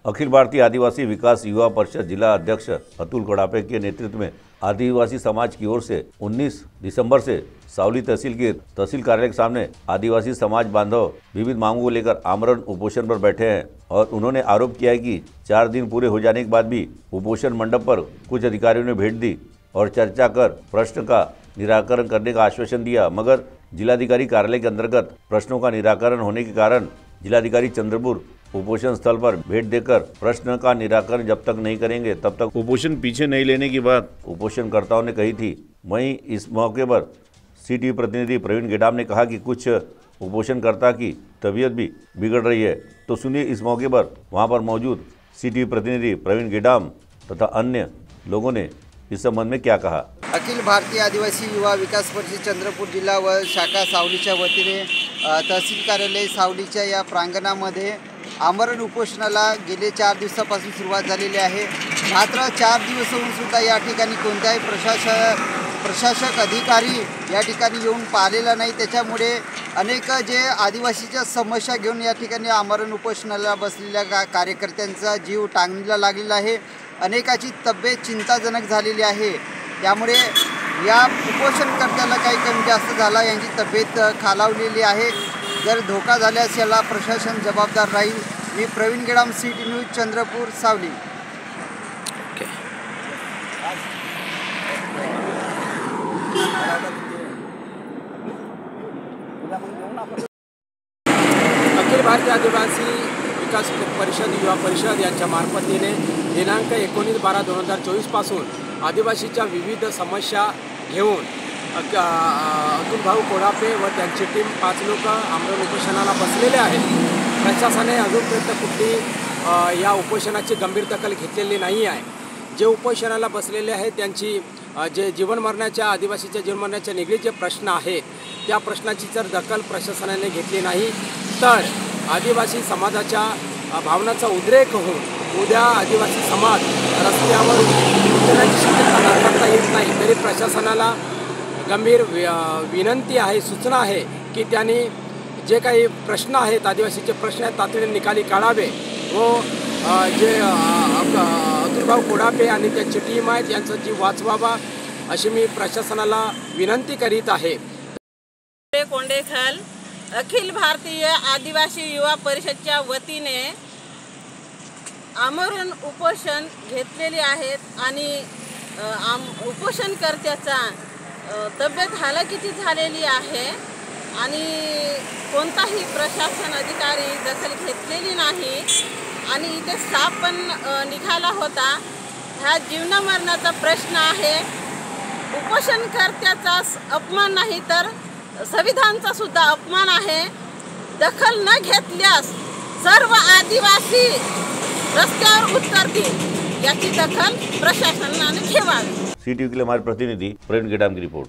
अखिल भारतीय आदिवासी विकास युवा परिषद जिला अध्यक्ष अतुल कोड़ापे के नेतृत्व में आदिवासी समाज की ओर से 19 दिसंबर से सावली तहसील के तहसील कार्यालय के सामने आदिवासी समाज बांधव विविध मांगों को लेकर आमरण उपोषण पर बैठे हैं और उन्होंने आरोप किया है कि 4 दिन पूरे हो जाने के बाद भी उपोषण मंडप पर कुछ अधिकारियों ने भेंट दी और चर्चा कर प्रश्न का निराकरण करने का आश्वासन दिया, मगर जिलाधिकारी कार्यालय के अंतर्गत प्रश्नों का निराकरण होने के कारण जिलाधिकारी चंद्रपुर उपोषण स्थल पर भेंट देकर प्रश्न का निराकरण जब तक नहीं करेंगे तब तक उपोषण पीछे नहीं लेने की बात उपोषणकर्ताओं ने कही थी। वहीं इस मौके पर सीटीवी प्रतिनिधि प्रवीण गेडाम ने कहा कि कुछ उपोषणकर्ता की तबीयत भी बिगड़ रही है। तो सुनिए इस मौके पर वहां पर मौजूद सीटीवी प्रतिनिधि प्रवीण गेडाम तथा अन्य लोगों ने इस संबंध में क्या कहा। अखिल भारतीय आदिवासी युवा विकास परिषद चंद्रपूर जिल्हा व शाखा सावलीच्या वतीने तहसील कार्यालय सावलीच्या या प्रांगणामध्ये आमरण उपोषणाला गेले 4 दिवसापासून सुरुवात झालेली आहे। मात्र 4 दिवस होऊन सुद्धा या ठिकाणी कोणत्याही प्रशासक अधिकारी या ठिकाणी येऊन पाहिलेला नाही। त्याच्यामुळे अनेक जे आदिवासीच्या समस्या घेऊन या ठिकाणी आमरण उपोषणाला बसलेल्या कार्यकर्त्यांचा जीव टांगणीला लागलेला आहे। अनेकाची तब्येत चिंताजनक झालेली आहे। त्यामुळे या उपोषणकर्त्याला काही कमी जास्त झाला, यांची तब्येत खालावलेली आहे। जर धोका झाल्यास याला प्रशासन जबाबदार राहील। मी प्रवीण गेडाम, सिटी न्यूज, चंद्रपूर, सावली। अखिल भारतीय आदिवासी विकास परिषद युवा परिषद यांच्या मार्फतीने दिनांक 19/12/2024 पासून आदिवासीच्या विविध समस्या घेऊन अतुल भाऊ कोड़ापे व त्यांची टीम 5 लोक आमरण उपोषणाला बसलेले आहेत। प्रशासनाने अजूनपर्यंत कुठली या उपोषणाची गंभीर दखल घेतलेली नाही आहे। जे उपोषणाला बसलेले आहेत त्यांची जे जीवनमरणाच्या आदिवासीच्या जीवनमरणाच्या निगडीत जे प्रश्न आहेत त्या प्रश्नाची जर दखल प्रशासनाने घेतली नाही तर आदिवासी समाजाच्या भावनांचा उद्रेक होऊन उद्या आदिवासी समाज रस्त्यावर उतरण्याची शक्यता नाकारता येत नाही। तरी प्रशासनाला गंभीर विनंती आहे, सूचना आहे की त्यांनी जे काही प्रश्न आहेत आदिवासीचे प्रश्न आहेत तातडीने निकाली काढावे व जे अतुलभाऊ कोड़ापे आणि त्यांची टीम आहेत यांचा जीव वाचवावा अशी मी प्रशासनाला विनंती करीत आहे। कोंडेखल अखिल भारतीय आदिवासी युवा परिषदच्या वतीने आमरण उपोषण घेतलेले आहेत आणि उपोषणकर्त्याचा तब्येत हालाकीची झालेली आहे आणि कोणताही प्रशासन अधिकारी दखल घेतलेली नाही आणि इथे साप पण निघाला होता। हा जीवनमरणाचा प्रश्न आहे। उपोषणकर्त्याचा अपमान नाही तर संविधानाचा सुद्धा अपमान आहे। दखल न घेतल्यास सर्व आदिवासी रस्त्यावर उतरतील, याची दखल प्रशासनाने घ्यावी। सीटीवी के लिए हमारे प्रतिनिधि प्रवीण गेडाम की रिपोर्ट।